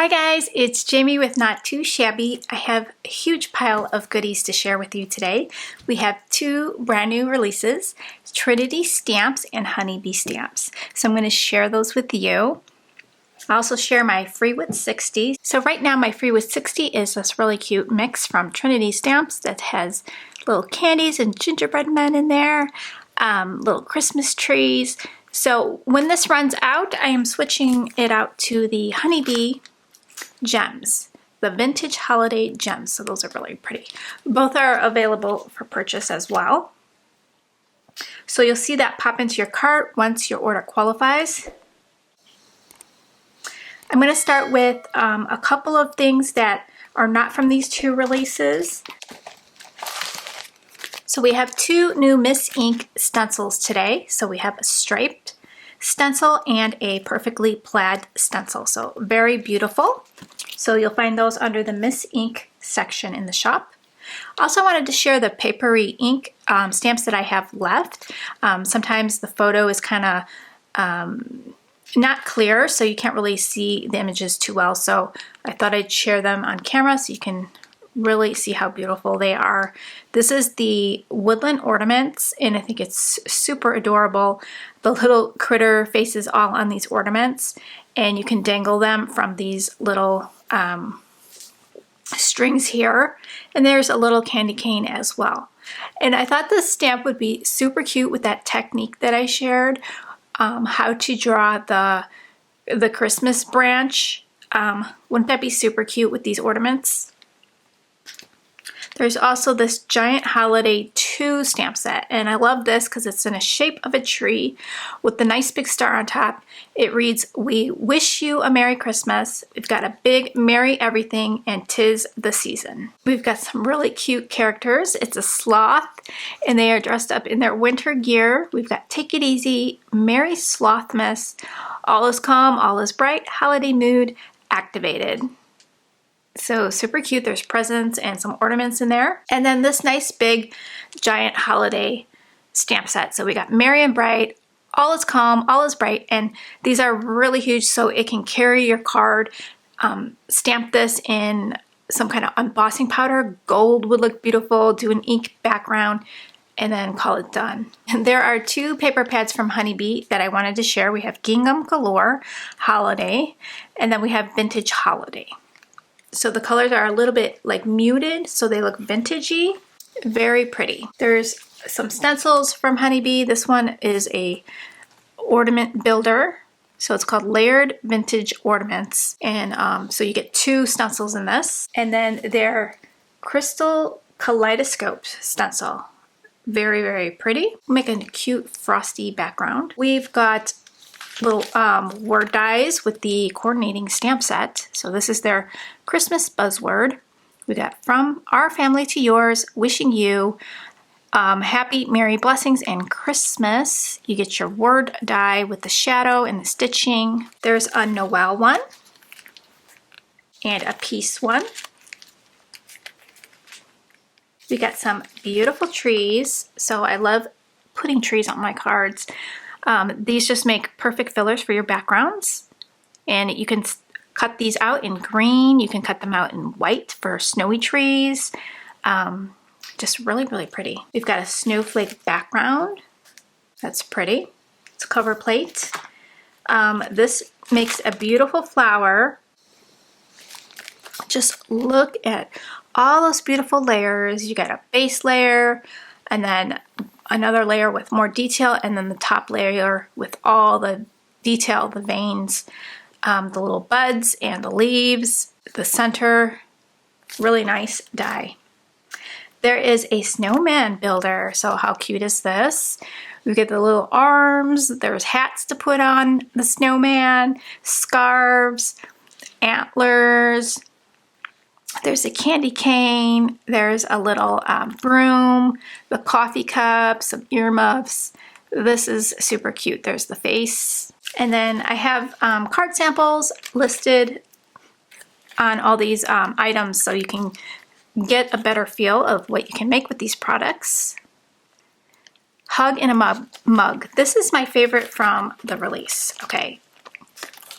Hi guys, it's Jamie with Not Too Shabby. I have a huge pile of goodies to share with you today. We have two brand new releases, Trinity Stamps and Honeybee Stamps. So I'm going to share those with you. I also share my Free with 60. So right now my Free with 60 is this really cute mix from Trinity Stamps that has little candies and gingerbread men in there, little Christmas trees. So when this runs out, I am switching it out to the Honeybee gems, the vintage holiday gems. So those are really pretty. Both are available for purchase as well. So you'll see that pop into your cart once your order qualifies. I'm going to start with a couple of things that are not from these two releases. So we have two new Miss Ink stencils today. So we have a striped stencil and a perfectly plaid stencil. So very beautiful. So you'll find those under the Miss Ink section in the shop. Also wanted to share the papery ink stamps that I have left. Sometimes the photo is kind of not clear, so you can't really see the images too well. So I thought I'd share them on camera so you can really see how beautiful they are. This is the Woodland Ornaments, and I think it's super adorable. The little critter faces all on these ornaments, and you can dangle them from these little strings here. And there's a little candy cane as well. And I thought this stamp would be super cute with that technique that I shared, how to draw the Christmas branch. Wouldn't that be super cute with these ornaments? There's also this Giant Holiday 2 stamp set, and I love this because it's in the shape of a tree with the nice big star on top. It reads, "We wish you a Merry Christmas." We've got a big Merry Everything and 'tis the season. We've got some really cute characters. It's a sloth, and they are dressed up in their winter gear. We've got Take It Easy, Merry Slothmas, All is Calm, All is Bright, Holiday Mood activated. So super cute. There's presents and some ornaments in there. And then this nice big Giant Holiday stamp set. So we got Merry and Bright, All is Calm, All is Bright, and these are really huge so it can carry your card. Stamp this in some kind of embossing powder. Gold would look beautiful. Do an ink background and then call it done. And there are two paper pads from Honeybee that I wanted to share. We have Gingham Galore Holiday, and then we have Vintage Holiday. So the colors are a little bit like muted, so they look vintagey. Very pretty. There's some stencils from Honeybee. This one is a ornament builder. So it's called Layered Vintage Ornaments. And so you get two stencils in this. And then their Crystal Kaleidoscope stencil. Very, very pretty. Make a cute frosty background. We've got little word dies with the coordinating stamp set. So this is their Christmas Buzzword. We got From Our Family to Yours, Wishing You, Happy, Merry Blessings, and Christmas. You get your word die with the shadow and the stitching. There's a Noel one and a peace one. We got some beautiful trees. So I love putting trees on my cards. These just make perfect fillers for your backgrounds, and you can cut these out in green. You can cut them out in white for snowy trees. Just really, really pretty. We've got a snowflake background. That's pretty. It's a cover plate. This makes a beautiful flower. Just look at all those beautiful layers. You got a base layer, and then another layer with more detail, and then the top layer with all the detail, the veins, the little buds and the leaves, the center. Really nice die. There is a Snowman Builder. So how cute is this? We get the little arms. There's hats to put on the snowman, scarves, antlers. There's a candy cane, there's a little broom, the coffee cup, some earmuffs. This is super cute. There's the face. And then I have card samples listed on all these items so you can get a better feel of what you can make with these products. Hug in a mug. This is my favorite from the release. Okay,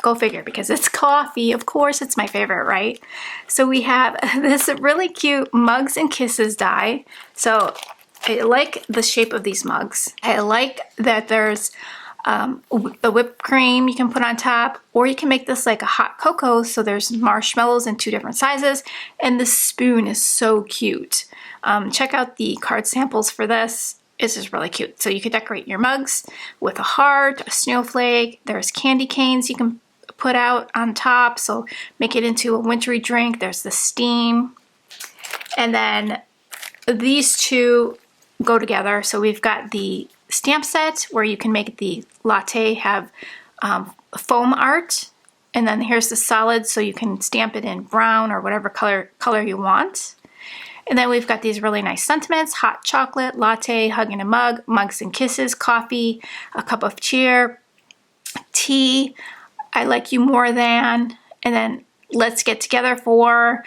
Go figure, because it's coffee. Of course, it's my favorite, right? So we have this really cute Mugs and Kisses die. So I like the shape of these mugs. I like that there's the whipped cream you can put on top, or you can make this like a hot cocoa, so there's marshmallows in 2 different sizes, and the spoon is so cute. Check out the card samples for this. This is really cute. So you could decorate your mugs with a heart, a snowflake. There's candy canes you can put out on top, so make it into a wintry drink. There's the steam. And then these two go together. So we've got the stamp set where you can make the latte have foam art, and then here's the solid, so you can stamp it in brown or whatever color you want. And then we've got these really nice sentiments: hot chocolate, latte, hugging a mug, mugs and kisses, coffee, a cup of cheer, tea, I like you more than, and then let's get together for,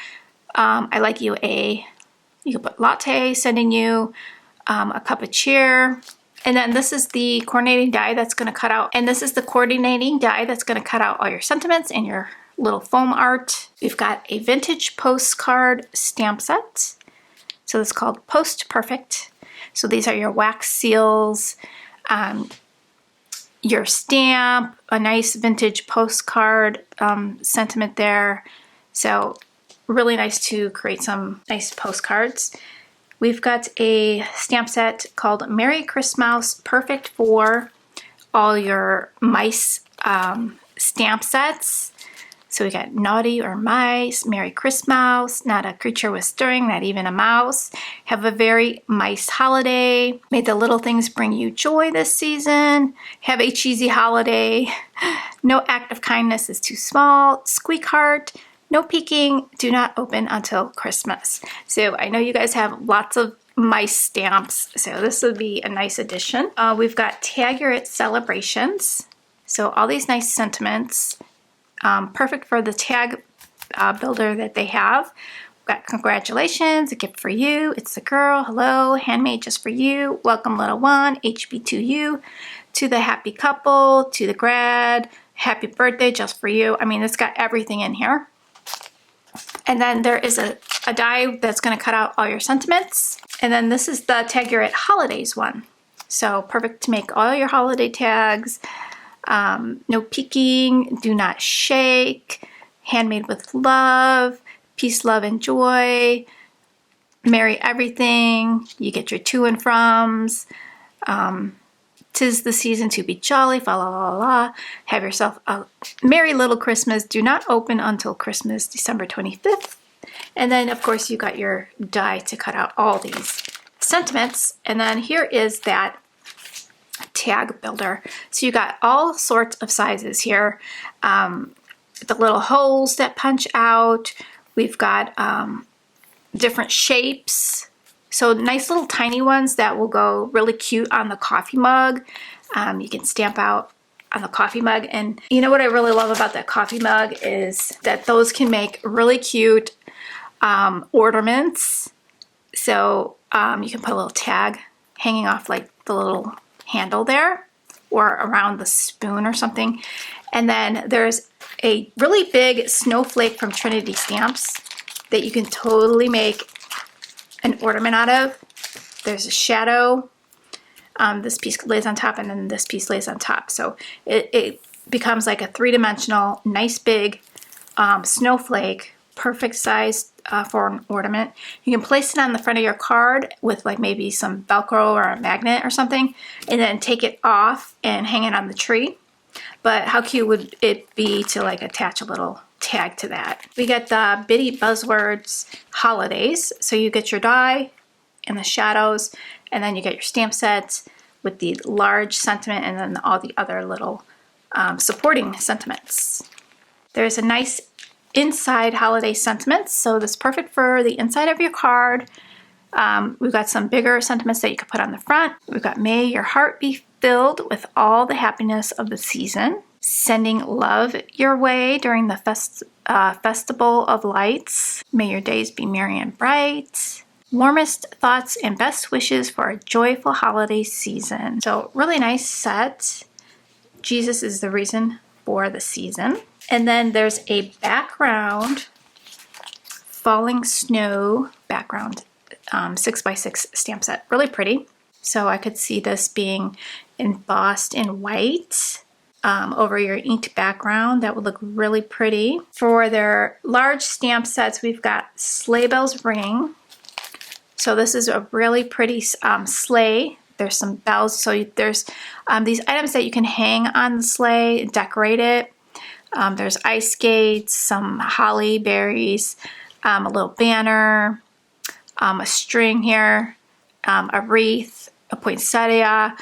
I like you you can put latte, sending you a cup of cheer. And then this is the coordinating die that's going to cut out, all your sentiments and your little foam art. We've got a vintage postcard stamp set. So it's called Post Perfect. So these are your wax seals, your stamp, a nice vintage postcard sentiment there. So really nice to create some nice postcards. We've got a stamp set called Merry Christmas, perfect for all your mice stamp sets. So we got naughty or mice, Merry Christmas, not a creature was stirring, not even a mouse. Have a very mice holiday. May the little things bring you joy this season. Have a cheesy holiday. No act of kindness is too small. Squeak heart. No peeking, do not open until Christmas. So I know you guys have lots of mice stamps, so this would be a nice addition. We've got Tag Your It celebrations. So all these nice sentiments, perfect for the tag builder that they have. We've got congratulations, a gift for you, it's the girl, hello, handmade just for you, welcome little one, HB to you, to the happy couple, to the grad, happy birthday just for you. I mean, it's got everything in here. And then there is a die that's going to cut out all your sentiments. And then this is the Tag Your It Holidays one. So perfect to make all your holiday tags. No peeking, do not shake, handmade with love, peace, love, and joy, merry everything, you get your to and froms, 'tis the season to be jolly, fa la la la, have yourself a merry little Christmas, do not open until Christmas, December 25th. And then of course you got your die to cut out all these sentiments. And then here is that tag builder. So you got all sorts of sizes here. The little holes that punch out. We've got different shapes. So nice little tiny ones that will go really cute on the coffee mug. You can stamp out on the coffee mug. And you know what I really love about that coffee mug is that those can make really cute ornaments. So you can put a little tag hanging off like the little handle there or around the spoon or something. And then there's a really big snowflake from Trinity Stamps that you can totally make an ornament out of. There's a shadow. This piece lays on top and then this piece lays on top. So it becomes like a 3-dimensional, nice big snowflake, perfect size for an ornament. You can place it on the front of your card with like maybe some Velcro or a magnet or something, and then take it off and hang it on the tree. But how cute would it be to like attach a little tag to that? We get the Bitty Buzzwords Holidays. So you get your die and the shadows, and then you get your stamp sets with the large sentiment and then all the other little supporting sentiments. There's a nice inside holiday sentiments. So this is perfect for the inside of your card. We've got some bigger sentiments that you could put on the front. We've got may your heart be filled with all the happiness of the season. Sending love your way during the festival of lights. May your days be merry and bright. Warmest thoughts and best wishes for a joyful holiday season. So really nice set. Jesus is the reason for the season. And then there's a background, falling snow background 6x6 stamp set. Really pretty. So I could see this being embossed in white over your inked background. That would look really pretty. For their large stamp sets, we've got Sleigh Bells Ringing. So this is a really pretty sleigh. There's some bells. So there's these items that you can hang on the sleigh, decorate it. There's ice skates, some holly berries, a little banner, a string here, a wreath, a poinsettia,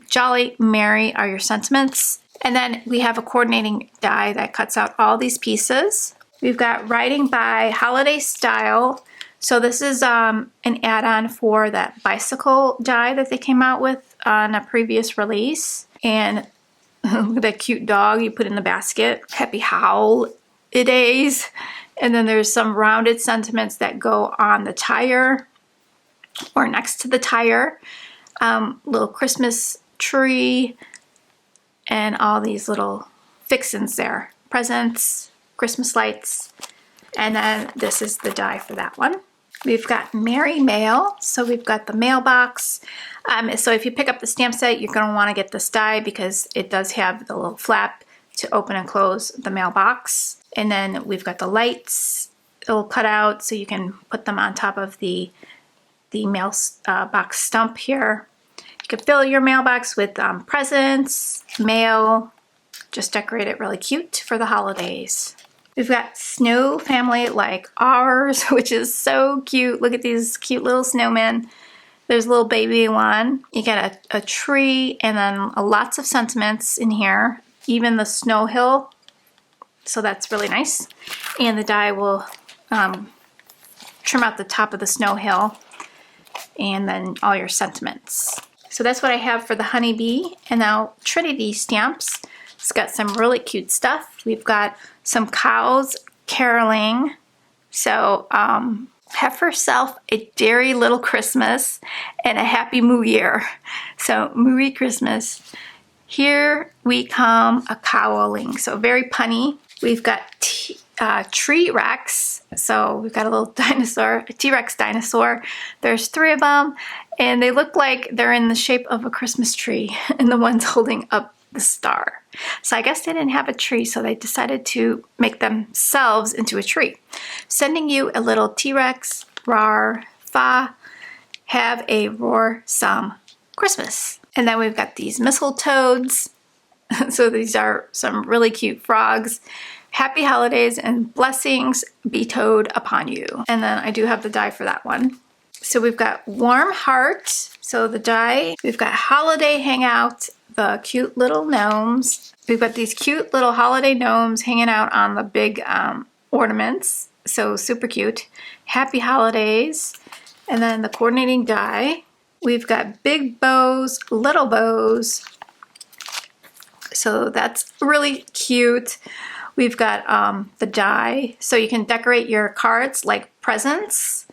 jolly, merry are your sentiments. And then we have a coordinating die that cuts out all these pieces. We've got Writing by Holiday Style. So this is an add-on for that bicycle die that they came out with on a previous release. And look at that cute dog you put in the basket. Happy holidays. And then there's some rounded sentiments that go on the tire or next to the tire. Little Christmas tree and all these little fixins there. Presents, Christmas lights. And then this is the die for that one. We've got Merry Mail. So we've got the mailbox. So if you pick up the stamp set, you're going to want to get this die because it does have the little flap to open and close the mailbox. And then we've got the lights. It'll cut out so you can put them on top of the mail box stump here. You can fill your mailbox with presents, mail. Just decorate it really cute for the holidays. We've got Snow Family Like Ours, which is so cute. Look at these cute little snowmen. There's a little baby one. You get a tree and then lots of sentiments in here. Even the snow hill. So that's really nice. And the die will trim out the top of the snow hill. And then all your sentiments. So that's what I have for the honeybee. And now Trinity Stamps. It's got some really cute stuff. We've got some cows caroling. So have herself a deary little Christmas and a happy Moo Year. So Merry Christmas. Here we come a caroling. So very punny. We've got tree Rex. So we've got a little dinosaur, a T-Rex dinosaur. There's 3 of them and they look like they're in the shape of a Christmas tree and the one's holding up the star. So I guess they didn't have a tree, so they decided to make themselves into a tree. Sending you a little T-Rex, rar, fa, have a roarsome Christmas. And then we've got these mistletoes. So these are some really cute frogs. Happy holidays and blessings be bestowed upon you. And then I do have the die for that one. So we've got Warm Heart. So the die, we've got Holiday Hangout, the cute little gnomes. We've got these cute little holiday gnomes hanging out on the big ornaments. So super cute. Happy holidays. And then the coordinating die. We've got big bows, little bows. So that's really cute. We've got the die. So you can decorate your cards like presents.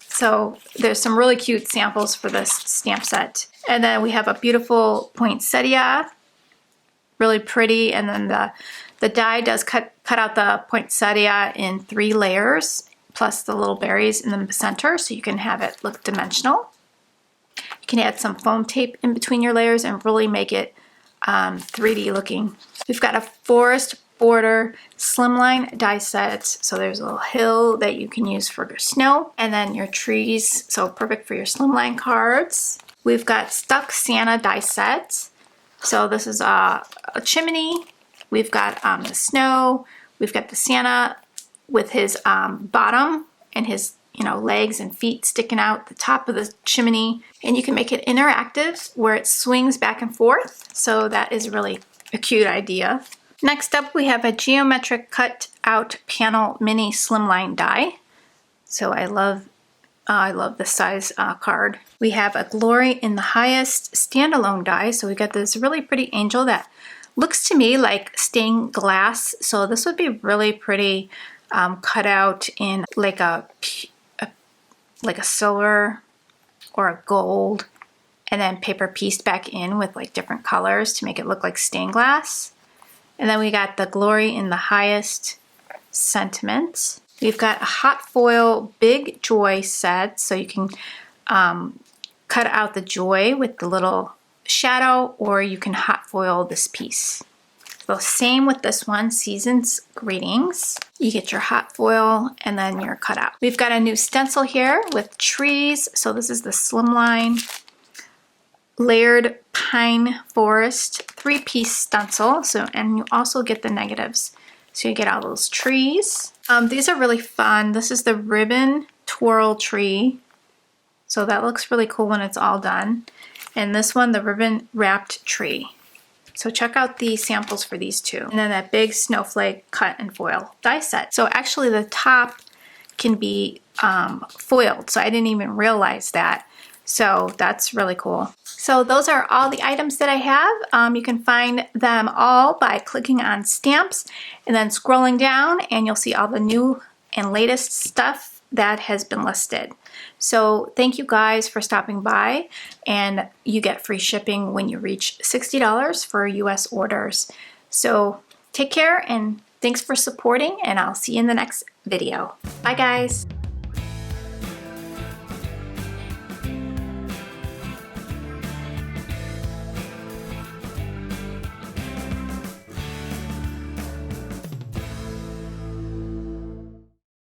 So there's some really cute samples for this stamp set. And then we have a beautiful poinsettia, really pretty. And then the die does cut out the poinsettia in 3 layers, plus the little berries in the center, so you can have it look dimensional. You can add some foam tape in between your layers and really make it 3D looking. We've got a forest border slimline die set. So there's a little hill that you can use for your snow and then your trees. So perfect for your slimline cards. We've got stuck Santa die set. So this is a chimney. We've got the snow. We've got the Santa with his bottom and his legs and feet sticking out the top of the chimney. And you can make it interactive where it swings back and forth. So that is really a cute idea. Next up, we have a geometric cut out panel mini slimline die. So I love this size card. We have a Glory in the Highest standalone die. So we got this really pretty angel that looks to me like stained glass. So this would be really pretty cut out in like a silver or a gold, and then paper pieced back in with like different colors to make it look like stained glass. And then we got the Glory in the Highest sentiment. We've got a hot foil Big Joy set, so you can cut out the joy with the little shadow, or you can hot foil this piece. So same with this one, Season's Greetings. You get your hot foil and then your cutout. We've got a new stencil here with trees. So this is the Slimline Layered Pine Forest 3-piece stencil. So, and you also get the negatives. So you get all those trees. These are really fun. This is the ribbon twirl tree. So that looks really cool when it's all done. And this one, the ribbon wrapped tree. So check out the samples for these two. And then that big snowflake cut and foil die set. So actually the top can be foiled. So I didn't even realize that. So that's really cool. So those are all the items that I have. You can find them all by clicking on stamps and then scrolling down, and you'll see all the new and latest stuff that has been listed. So thank you guys for stopping by, and you get free shipping when you reach $60 for US orders. So take care and thanks for supporting, and I'll see you in the next video. Bye guys.